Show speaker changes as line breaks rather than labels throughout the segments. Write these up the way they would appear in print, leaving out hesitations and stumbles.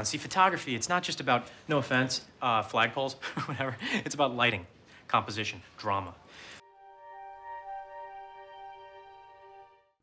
See, photography, it's not just about, no offense, flagpoles or whatever. It's about lighting, composition, drama.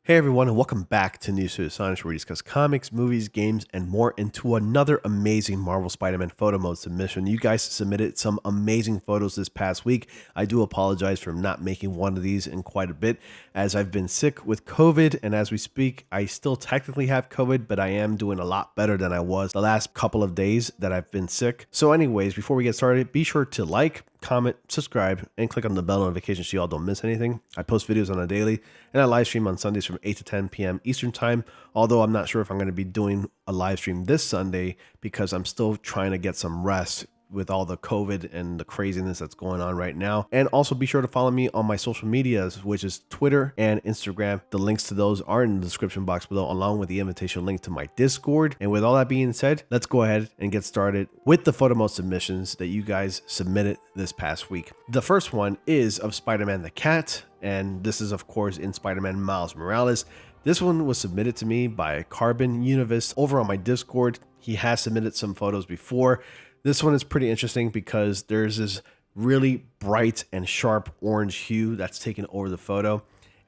Hey everyone, and welcome back to News to Astonish, where we discuss comics, movies, games, and more into another amazing Marvel Spider-Man photo mode submission. You guys submitted some amazing photos this past week. I do apologize for not making one of these in quite a bit, as I've been sick with COVID, and as we speak, I still technically have COVID, but I am doing a lot better than I was the last couple of days that I've been sick. So anyways, before we get started, be sure to like, comment, subscribe, and click on the bell notification so y'all don't miss anything. I post videos on a daily, and I live stream on Sundays from 8 to 10 p.m. Eastern time, although I'm not sure if I'm going to be doing a live stream this Sunday because I'm still trying to get some rest with all the COVID and the craziness that's going on right now. And also be sure to follow me on my social medias, which is Twitter and Instagram. The links to those are in the description box below, along with the invitation link to my Discord. And with all that being said, let's go ahead and get started with the photo mode submissions that you guys submitted this past week. The first one is of Spider-Man the Cat, and this is of course in Spider-Man Miles Morales. This one was submitted to me by CARBONUNIVIST over on my Discord. He has submitted some photos before. This one is pretty interesting because there's this really bright and sharp orange hue that's taken over the photo.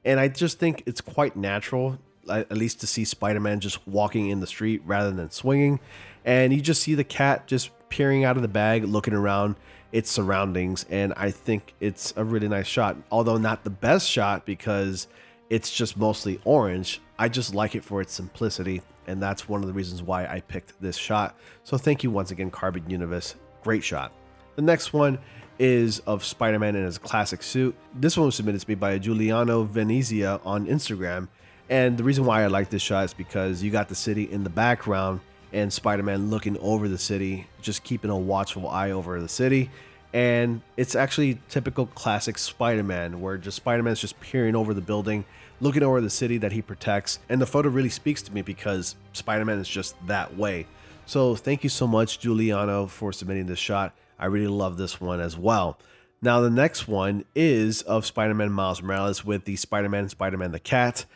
And I just think it's quite natural, at least to see Spider-Man just walking in the street rather than swinging. And you just see the cat just peering out of the bag, looking around its surroundings. And I think it's a really nice shot, although not the best shot because it's just mostly orange. I just like it for its simplicity, and that's one of the reasons why I picked this shot. So thank you once again, CARBONUNIVIST. Great shot. The next one is of Spider-Man in his classic suit. This one was submitted to me by GIULIANO Venezia on Instagram. And the reason why I like this shot is because you got the city in the background and Spider-Man looking over the city, just keeping a watchful eye over the city. And it's actually typical classic Spider-Man, where just Spider-Man's just peering over the building, looking over the city that he protects. And the photo really speaks to me because Spider-Man is just that way. So thank you so much, GIULIANO, for submitting this shot. I really love this one as well. Now the next one is of Spider-Man Miles Morales with the Spider-Man the Cat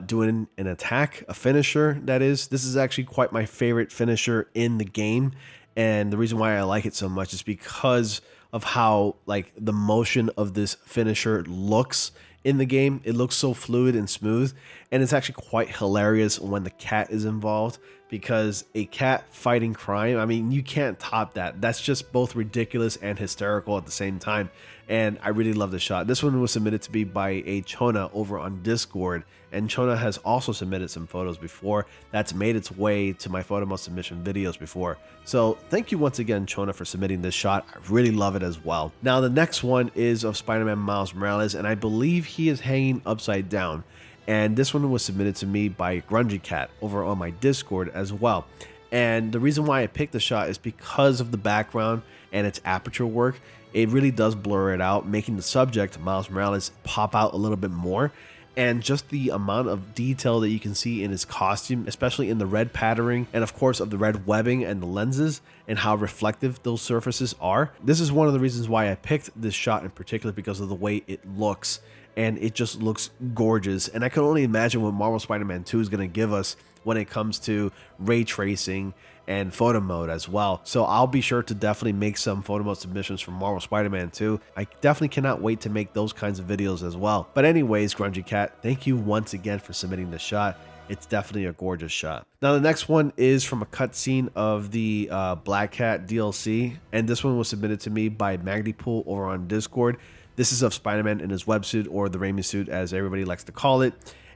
doing an attack, a finisher that is. This is actually quite my favorite finisher in the game. And the reason why I like it so much is because of how like the motion of this finisher looks in the game. It looks so fluid and smooth, and it's actually quite hilarious when the cat is involved, because a cat fighting crime, I mean, you can't top that. That's just both ridiculous and hysterical at the same time. And I really love the shot. This one was submitted to me by a CHONA over on Discord, and CHONA has also submitted some photos before. That's made its way to my photo mode submission videos before. So thank you once again, CHONA, for submitting this shot. I really love it as well. Now the next one is of Spider-Man Miles Morales, and I believe he is hanging upside down. And this one was submitted to me by GRUNGYCAT over on my Discord as well. And the reason why I picked the shot is because of the background and its aperture work. It really does blur it out, making the subject, Miles Morales, pop out a little bit more. And just the amount of detail that you can see in his costume, especially in the red patterning, and of course of the red webbing and the lenses, and how reflective those surfaces are. This is one of the reasons why I picked this shot in particular, because of the way it looks. And it just looks gorgeous. And I can only imagine what Marvel Spider-Man 2 is going to give us when it comes to ray tracing and photo mode as well. So I'll be sure to definitely make some photo mode submissions from Marvel Spider-Man 2. I definitely cannot wait to make those kinds of videos as well. But anyways, GRUNGYCAT, thank you once again for submitting the shot. It's definitely a gorgeous shot. Now the next one is from a cutscene of the Black Cat DLC, and this one was submitted to me by MAGDYPOOL over on Discord. This is of Spider-Man in his websuit, or the Raimi suit as everybody likes to call it.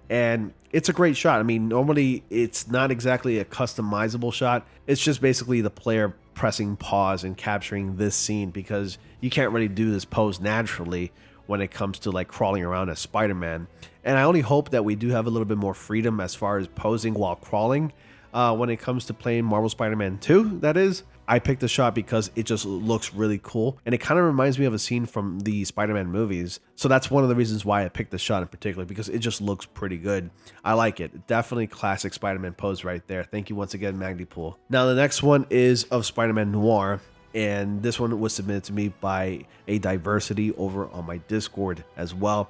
And it's a great shot. I mean, normally it's not exactly a customizable shot. It's just basically the player pressing pause and capturing this scene, because you can't really do this pose naturally when it comes to like crawling around as Spider-Man. And I only hope that we do have a little bit more freedom as far as posing while crawling when it comes to playing Marvel Spider-Man 2, that is. I picked the shot because it just looks really cool, and it kind of reminds me of a scene from the Spider-Man movies. So that's one of the reasons why I picked the shot in particular, because it just looks pretty good. I like it. Definitely classic Spider-Man pose right there. Thank you once again, MAGDYPOOL. Now the next one is of Spider-Man Noir, and this one was submitted to me by a Diversity over on my Discord as well.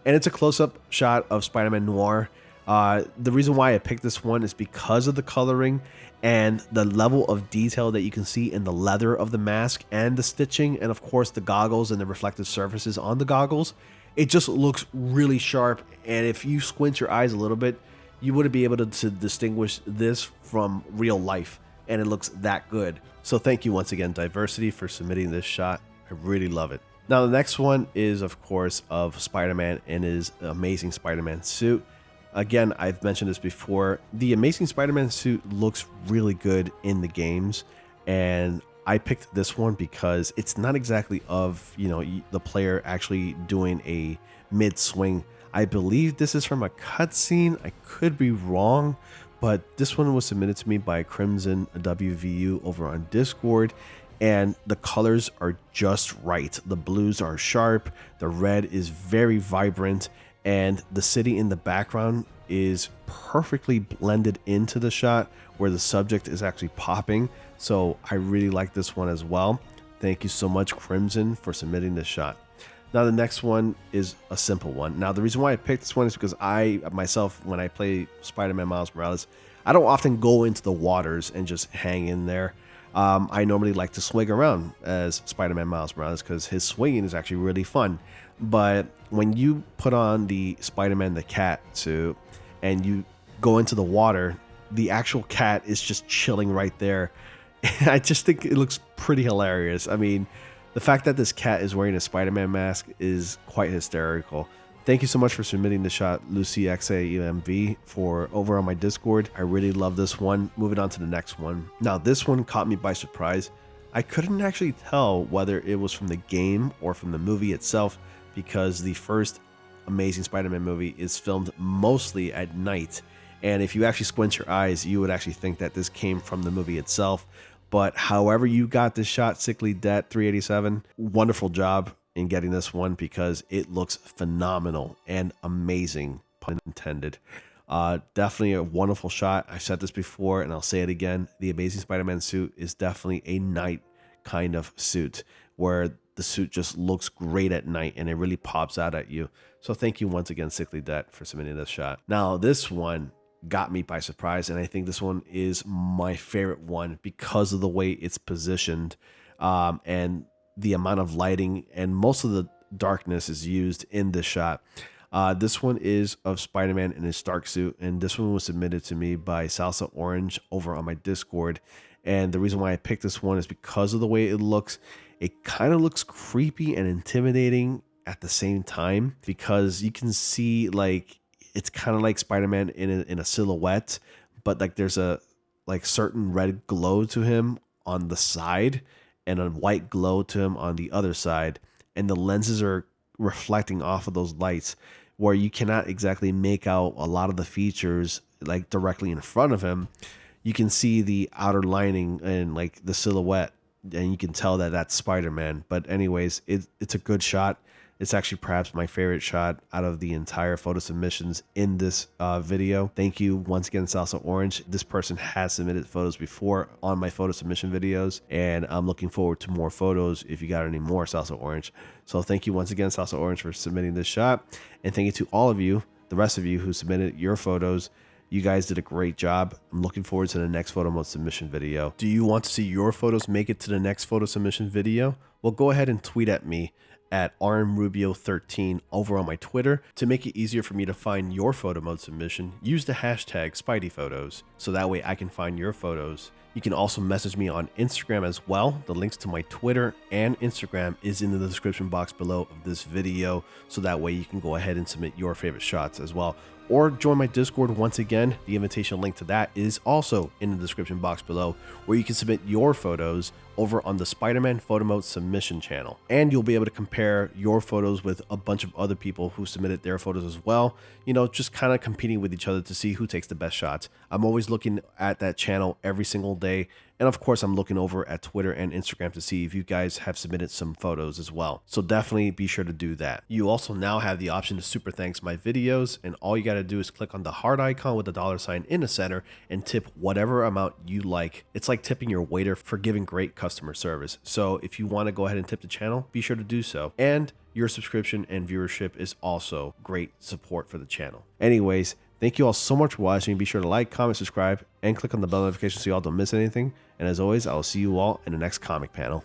And it's a close-up shot of Spider-Man Noir The reason why I picked this one is because of the coloring and the level of detail that you can see in the leather of the mask and the stitching, and of course the goggles and the reflective surfaces on the goggles. It just looks really sharp, and if you squint your eyes a little bit, you wouldn't be able to distinguish this from real life, and it looks that good. So thank you once again, Diversity, for submitting this shot. I really love it. Now the next one is of course of Spider-Man in his Amazing Spider-Man suit. Again, I've mentioned this before, the Amazing Spider-Man suit looks really good in the games, and I picked this one because it's not exactly of, you know, the player actually doing a mid-swing. I believe this is from a cutscene. I could be wrong, but this one was submitted to me by CRIMSONWVU over on Discord, and the colors are just right. The blues are sharp, the red is very vibrant, and the city in the background is perfectly blended into the shot where the subject is actually popping. So I really like this one as well. Thank you so much, Crimson, for submitting this shot. Now the next one is a simple one. Now the reason why I picked this one is because I myself, when I play Spider-Man Miles Morales, I don't often go into the waters and just hang in there. I normally like to swing around as Spider-Man Miles Morales because his swinging is actually really fun. But when you put on the Spider-Man the cat suit and you go into the water, the actual cat is just chilling right there. And I just think it looks pretty hilarious. I mean, the fact that this cat is wearing a Spider-Man mask is quite hysterical. Thank you so much for submitting the shot, LUCIXAMV, for over on my Discord. I really love this one. Moving on to the next one. Now, this one caught me by surprise. I couldn't actually tell whether it was from the game or from the movie itself, because the first Amazing Spider-Man movie is filmed mostly at night. And if you actually squint your eyes, you would actually think that this came from the movie itself. But however you got this shot, Sickly Det 387, wonderful job in getting this one because it looks phenomenal and amazing, pun intended. Definitely a wonderful shot. I've said this before and I'll say it again. The Amazing Spider-Man suit is definitely a night kind of suit where the suit just looks great at night and it really pops out at you. So thank you once again, Sickly Det, for submitting this shot. Now this one got me by surprise, and I think this one is my favorite one because of the way it's positioned and the amount of lighting, and most of the darkness is used in this shot. This one is of Spider-Man in his Stark suit, and this one was submitted to me by SALSA Orange over on my Discord. And the reason why I picked this one is because of the way it looks. It kind of looks creepy and intimidating at the same time, because you can see like it's kind of like Spider-Man in a silhouette, but like there's a like certain red glow to him on the side and a white glow to him on the other side, and the lenses are reflecting off of those lights where you cannot exactly make out a lot of the features like directly in front of him. You can see the outer lining and like the silhouette, and you can tell that that's Spider-Man. But anyways, it's a good shot. It's actually perhaps my favorite shot out of the entire photo submissions in this video. Thank you once again, Salsa Orange. This person has submitted photos before on my photo submission videos, and I'm looking forward to more photos if you got any more, Salsa Orange. So thank you once again, Salsa Orange, for submitting this shot. And thank you to all of you, the rest of you who submitted your photos. You guys did a great job. I'm looking forward to the next photo mode submission video. Do you want to see your photos make it to the next photo submission video? Well, go ahead and tweet at me at rmrubio13 over on my Twitter. To make it easier for me to find your photo mode submission, use the hashtag SpideyPhotos, so that way I can find your photos. You can also message me on Instagram as well. The links to my Twitter and Instagram is in the description box below of this video, so that way you can go ahead and submit your favorite shots as well. Or join my Discord once again. The invitation link to that is also in the description box below, where you can submit your photos over on the Spider-Man Photo Mode submission channel. And you'll be able to compare your photos with a bunch of other people who submitted their photos as well. You know, just kind of competing with each other to see who takes the best shots. I'm always looking at that channel every single day. And of course, I'm looking over at Twitter and Instagram to see if you guys have submitted some photos as well. So definitely be sure to do that. You also now have the option to super thanks my videos, and all you got to do is click on the heart icon with the $ in the center and tip whatever amount you like. It's like tipping your waiter for giving great customer service. So if you want to go ahead and tip the channel, be sure to do so. And your subscription and viewership is also great support for the channel. Anyways, Thank you all so much for watching. Be sure to like, comment, subscribe, and click on the bell notification so you all don't miss anything. And as always, I will see you all in the next comic panel.